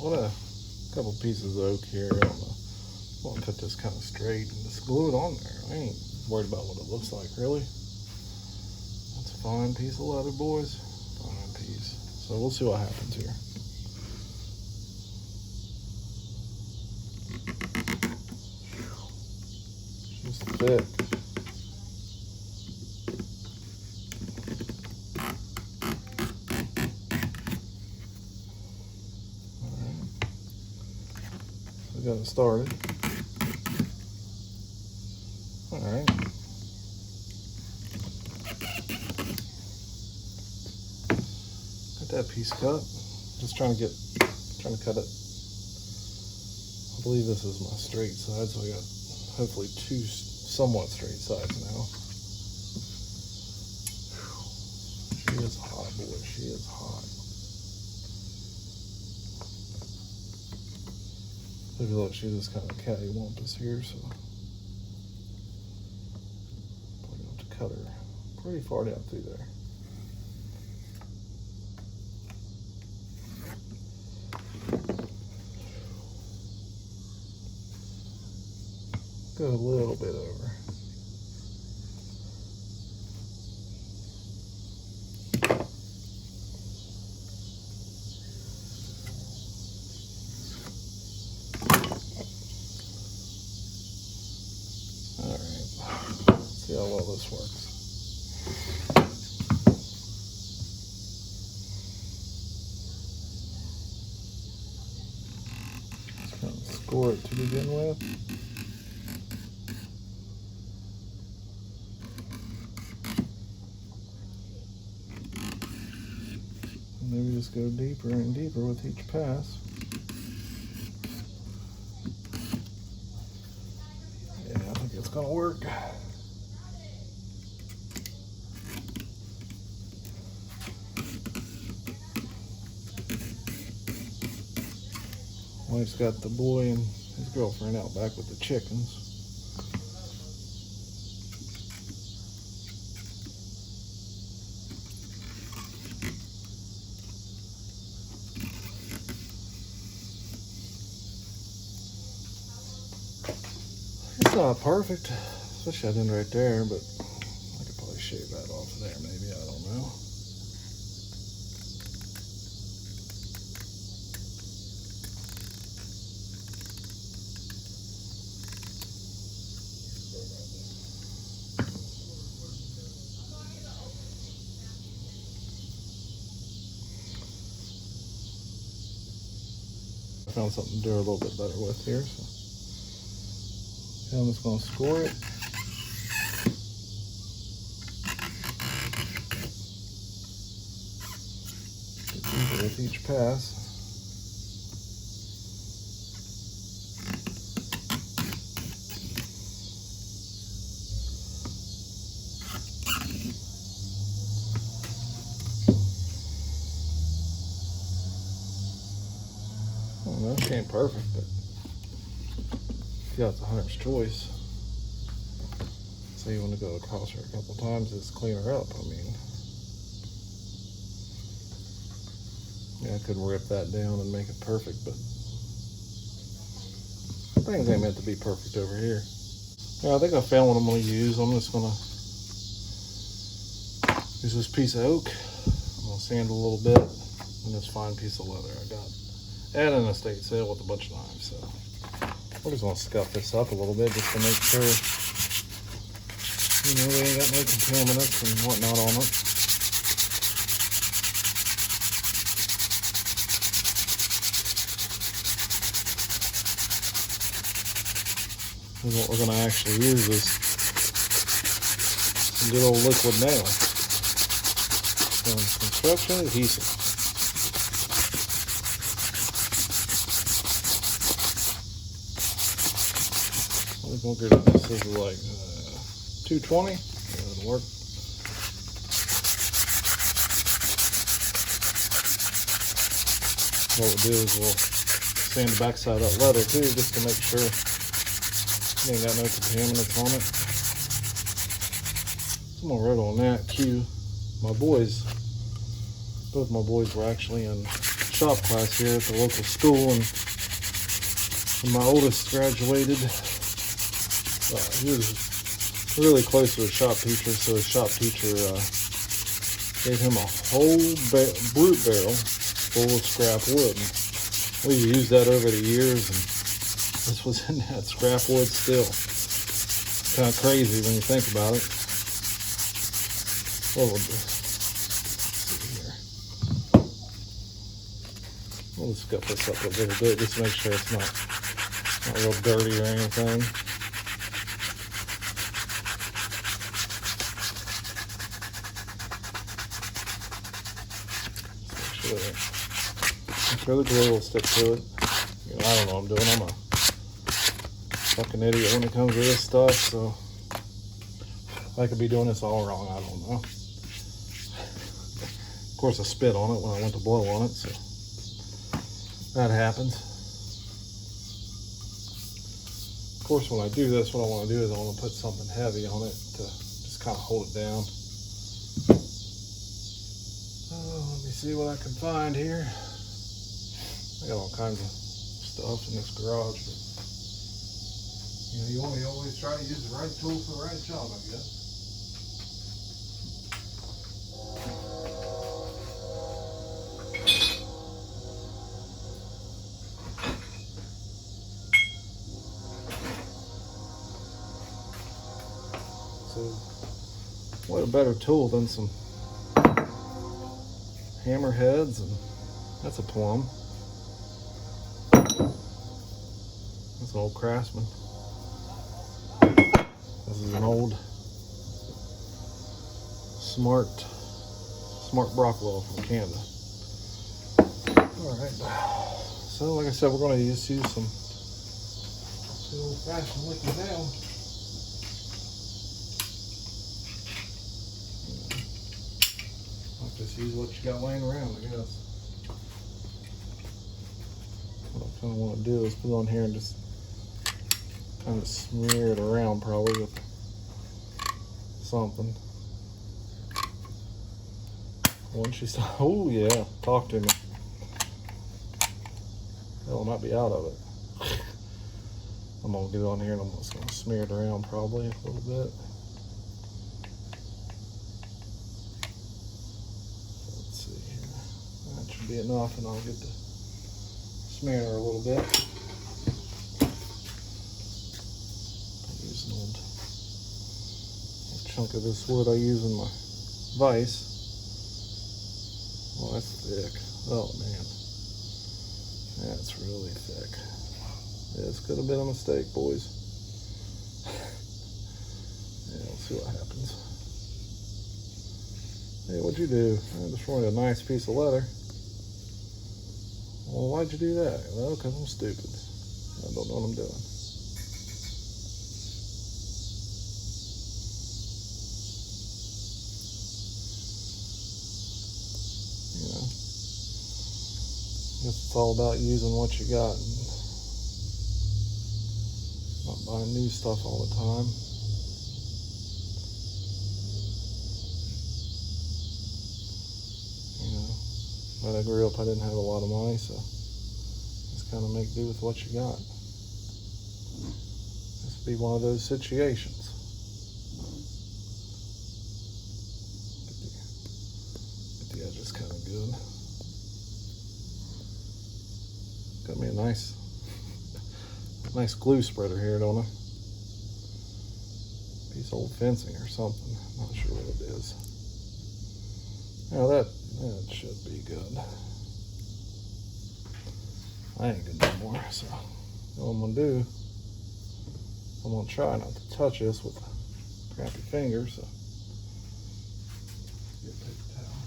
What a couple pieces of oak here. I'm gonna cut this kind of straight and just glue it on there. I ain't worried about what it looks like, really. That's a fine piece of leather, boys. Fine piece. So we'll see what happens here. Just thick. We got it started. All right. Got that piece cut. Just trying to cut it. I believe this is my straight side, so I got hopefully two somewhat straight sides now. She is hot, boy. She is hot. Look, she just kind of cattywampus here, so probably have to cut her pretty far down through there. Go a little bit over. See how well this works. Just kind of score it to begin with. And maybe just go deeper and deeper with each pass. Yeah, I think it's gonna work. Wife's got the boy and his girlfriend out back with the chickens. It's not perfect, especially that end right there, but I could probably shave that off of there maybe, I don't know. I found something to do a little bit better with here, so I'm just going to score it. Get deeper with each pass. Well, she ain't perfect, but yeah, it's a hunter's choice. So you want to go across her a couple times, just clean her up. I mean, yeah, I could rip that down and make it perfect, but things ain't meant to be perfect over here. Yeah, I think I found what I'm going to use. I'm just going to use this piece of oak. I'm going to sand a little bit, and this fine piece of leather I got at an estate sale with a bunch of knives. So we're just going to scuff this up a little bit just to make sure, you know, we ain't got no contaminants and whatnot on it. And what we're going to actually use is some good old liquid nail. Some construction adhesive. We're going to get this is like 220. It'll work. What we'll do is we'll sand the backside of that leather too, just to make sure it ain't got no contaminants on it. So I'm gonna write on that. Cue my boys. Both my boys were actually in shop class here at the local school, and when my oldest graduated, he was really close to a shop teacher, so his shop teacher gave him a whole brute barrel full of scrap wood. And we've used that over the years, and this was in that scrap wood still. Kind of crazy when you think about it. What we'll do? We'll just scuff this up a little bit just to make sure it's not real dirty or anything. Make sure the glue will stick to it. You know, I don't know what I'm doing. I'm a fucking idiot when it comes to this stuff, so I could be doing this all wrong. I don't know. Of course, I spit on it when I went to blow on it, so that happens. Of course, when I do this, what I want to do is I want to put something heavy on it to just kind of hold it down. Let me see what I can find here. I got all kinds of stuff in this garage, but you know, you always try to use the right tool for the right job, I guess. So, what a better tool than some hammer heads, and that's a plum. That's an old Craftsman. This is an old smart Brockwell from Canada. All right. So, like I said, we're going to just use some old-fashioned liquid down. Just use what you got laying around, I guess. What I kind of want to do is put it on here and just kind of smear it around, probably with something. Once you start, oh yeah, talk to me. Hell, I might be out of it. I'm gonna get it on here and I'm just gonna smear it around probably a little bit. Be enough, and I'll get to smear a little bit. I'll use an old chunk of this wood I use in my vise. Oh, that's thick. Oh man, that's really thick. This could have been a mistake, boys. Yeah, let's see what happens. Hey, what'd you do? I just wanted a nice piece of leather. Well, why'd you do that? Well, because I'm stupid. I don't know what I'm doing. You know, I guess it's all about using what you got and not buying new stuff all the time. When I grew up, I didn't have a lot of money, so just kind of make do with what you got. This would be one of those situations. Get the edges kind of good. Got me a nice glue spreader here, don't I? Piece of old fencing or something. Not sure what it is. Now that should be good. I ain't good no more, so what I'm gonna do, I'm gonna try not to touch this with a crappy finger, so get a paper towel.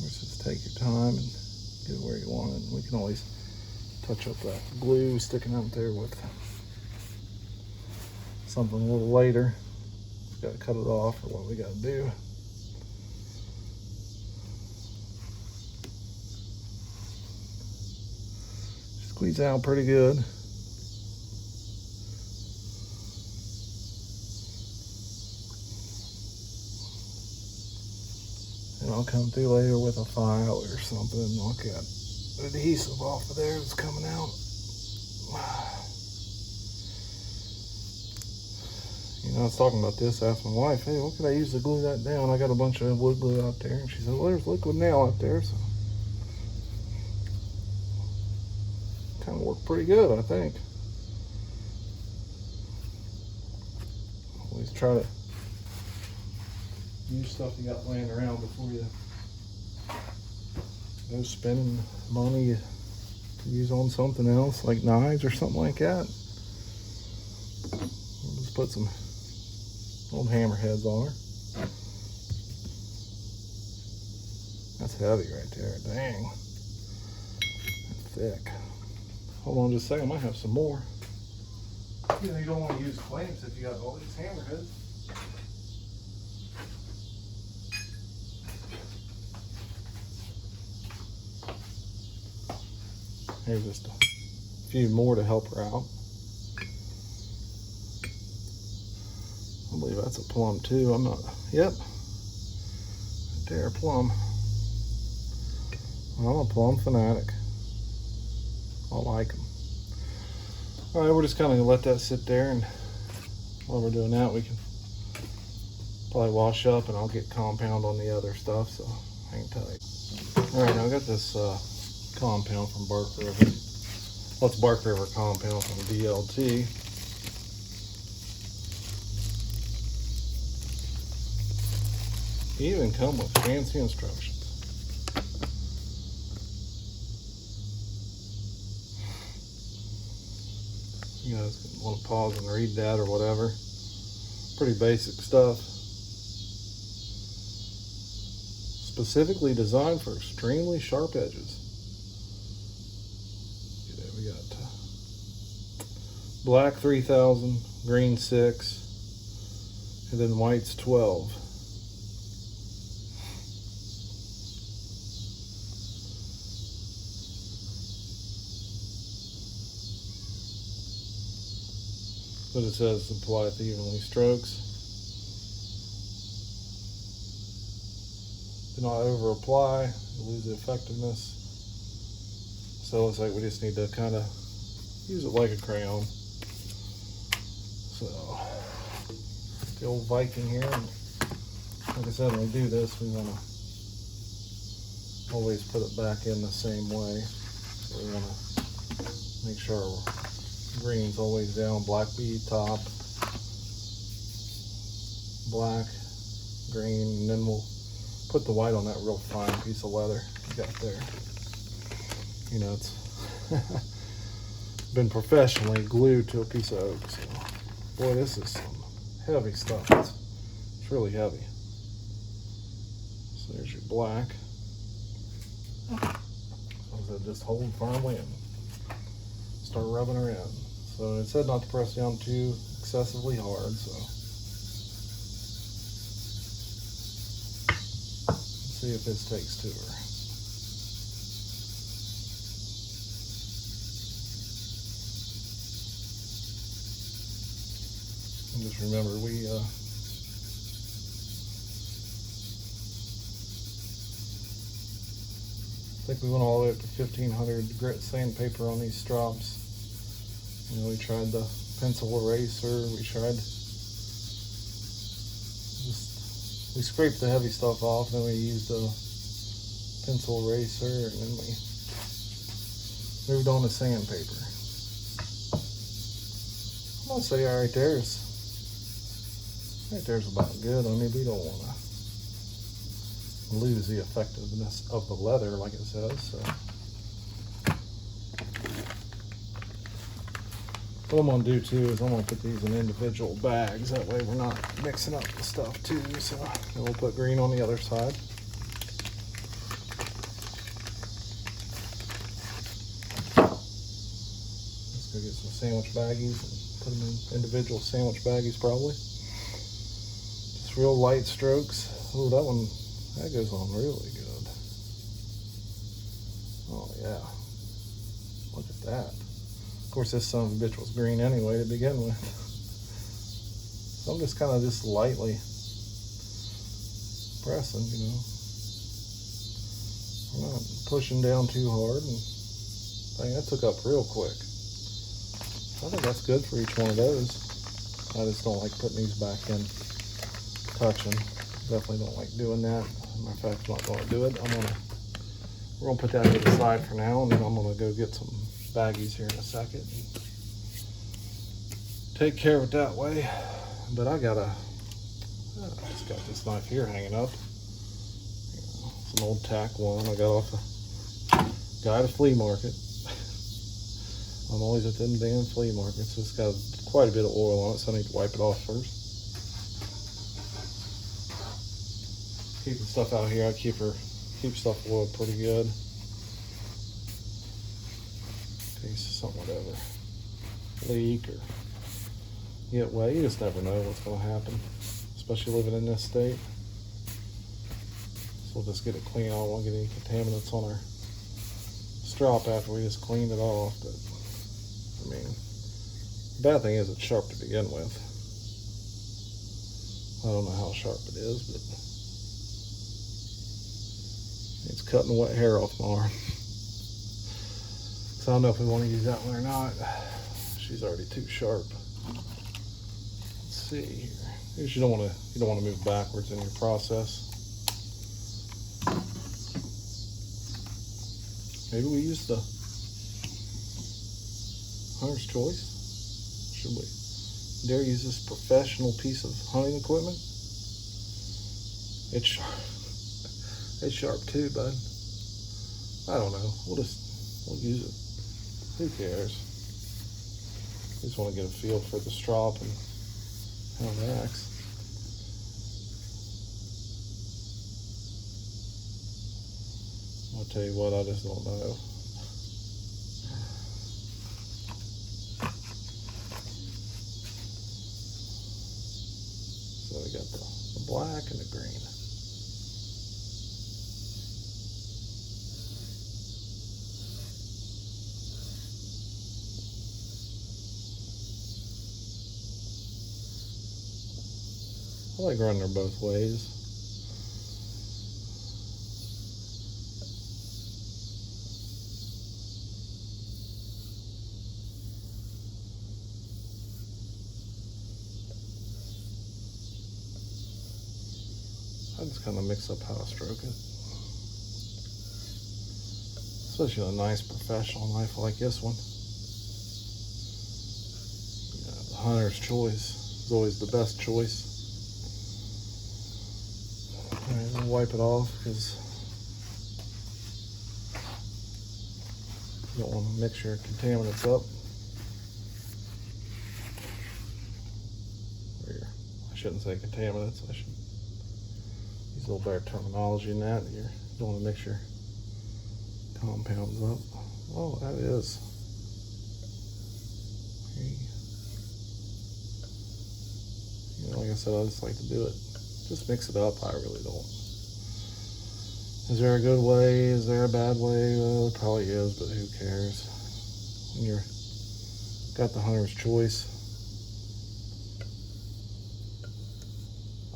Just take your time and get it where you want it. We can always touch up that glue sticking out there with something a little later. Just gotta cut it off or what we gotta do. Squeeze out pretty good. And I'll come through later with a file or something and knock that adhesive off of there that's coming out. You know, I was talking about this, I asked my wife, hey, what could I use to glue that down? I got a bunch of wood glue out there. And she said, well, there's liquid nail out there, so kind of worked pretty good, I think. Always try to use stuff you got laying around before you go spending money to use on something else, like knives or something like that. We'll just put some old hammerheads on her. That's heavy right there, dang. That's thick. Hold on just a second, I might have some more. You know, you don't want to use clamps if you got all these hammerheads. Here's just a few more to help her out. I believe that's a plum too. I'm not, yep. Right there, plum. I'm a plum fanatic. I like them. All right, we're just kind of gonna let that sit there, and while we're doing that, we can probably wash up and I'll get compound on the other stuff, so hang tight. All right, now I got this compound from Bark River. Well, it's Bark River compound from DLT. Even come with fancy instructions. You guys want to pause and read that or whatever. Pretty basic stuff. Specifically designed for extremely sharp edges. Okay, we got black 3000, green 6, and then white's 12. But it says apply with evenly strokes. Do not over apply, you lose the effectiveness. So it looks like we just need to kind of use it like a crayon. So the old Viking here, and like I said, when we do this, we want to always put it back in the same way. So we want to make sure green's always down, black bead top, black, green, and then we'll put the white on that real fine piece of leather you got there. You know, it's been professionally glued to a piece of oak. So, boy, this is some heavy stuff. It's really heavy. So there's your black. So just hold firmly and start rubbing her in. So it said not to press down too excessively hard, so let's see if this takes to her. And just remember, I think we went all the way up to 1500 grit sandpaper on these strops. You know, we tried the pencil eraser, we scraped the heavy stuff off, then we used a pencil eraser, and then we moved on to sandpaper. I'm gonna say right there's about good. I mean, we don't want to lose the effectiveness of the leather like it says, so. What I'm going to do too is I'm going to put these in individual bags. That way we're not mixing up the stuff too. So then we'll put green on the other side. Let's go get some sandwich baggies and Put them in individual sandwich baggies probably. Just real light strokes. Oh, that goes on really good. Oh yeah, look at that. Of course, this son of a bitch was green anyway to begin with. So I'm just kind of just lightly pressing, you know. I'm not pushing down too hard, and dang, that took up real quick. I think that's good for each one of those. I just don't like putting these back in, touching. Definitely don't like doing that. Matter of fact, I'm not going to do it. We're gonna put that to the side for now, and then I'm gonna go get some baggies here in a second and take care of it that way. But I just got this knife here hanging up. It's an old tack one I got off a guy at a flea market. I'm always at them damn flea markets. It's got quite a bit of oil on it, so I need to wipe it off first. Keeping stuff out here, I keep stuff oiled pretty good. In case something would ever leak or get wet. You just never know what's going to happen, especially living in this state. So we'll just get it clean. I don't want to get any contaminants on our strop after we just cleaned it off. But I mean, the bad thing is it's sharp to begin with. I don't know how sharp it is, but it's cutting wet hair off my arm. So I don't know if we want to use that one or not. She's already too sharp. Let's see here. You don't want to move backwards in your process. Maybe we use the hunter's choice. Should we dare use this professional piece of hunting equipment? It's sharp. It's sharp too, bud. I don't know. We'll use it. Who cares? Just want to get a feel for the strop and how it acts. I'll tell you what, I just don't know. So we got the black and the green. I like running her both ways. I just kind of mix up how I stroke it. Especially a nice professional knife like this one. Yeah, the hunter's choice is always the best choice. Alright, I'll wipe it off because you don't want to mix your contaminants up. I shouldn't say contaminants. I should use a little better terminology in that. You don't want to mix your compounds up. Oh, that is. You know, like I said, I just like to do it. Just mix it up. I really don't. Is there a good way? Is there a bad way? Well, there probably is, but who cares? When you're got the hunter's choice,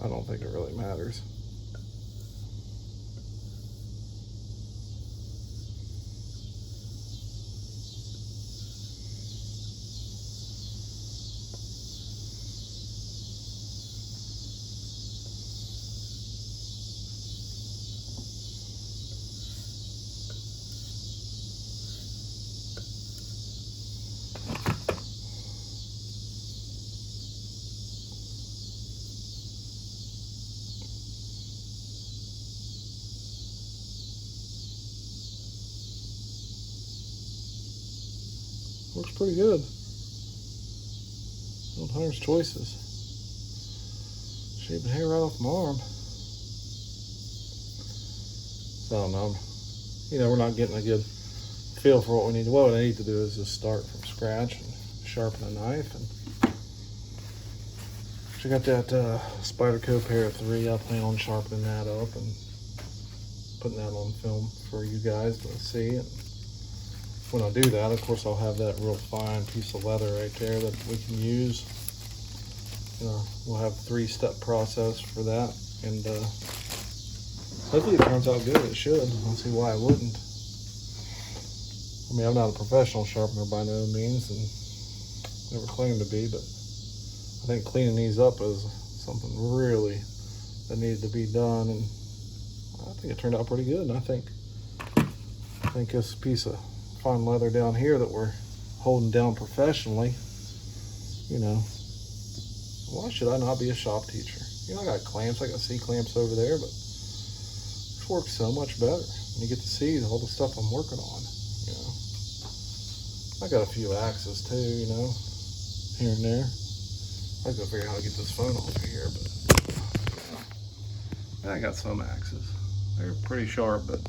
I don't think it really matters. Works pretty good. Old hunter's choices. Shaving hair right off my arm. So I don't know. You know, we're not getting a good feel for what we need. What I need to do is just start from scratch and sharpen a knife and I got that Spyderco Para 3. I plan on sharpening that up and putting that on film for you guys to see. And when I do that, of course, I'll have that real fine piece of leather right there that we can use. We'll have a 3-step process for that, and hopefully it turns out good. It should. I don't see why it wouldn't. I mean, I'm not a professional sharpener by no means, and never claimed to be, but I think cleaning these up is something really that needed to be done, and I think it turned out pretty good. And I think this piece of fine leather down here that we're holding down professionally, why should I not be a shop teacher? I got clamps, I got C-clamps over there, but this works so much better. And you get to see all the stuff I'm working on, I got a few axes too, here and there. I gotta figure out how to get this phone off of here, but I got some axes. They're pretty sharp, but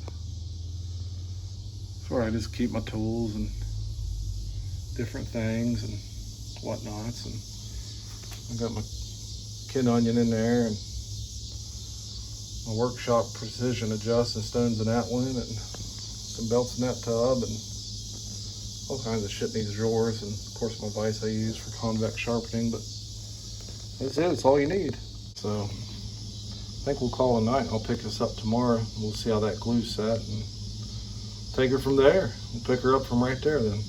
it's where I just keep my tools and different things and whatnots. And I got my kid onion in there, and my workshop precision adjust and stones in that one, and some belts in that tub, and all kinds of shit needs drawers, and of course my vise I use for convex sharpening. But that's it, it's all you need. So I think we'll call it a night. I'll pick this up tomorrow. We'll see how that glue's set and take her from there. We'll pick her up from right there then.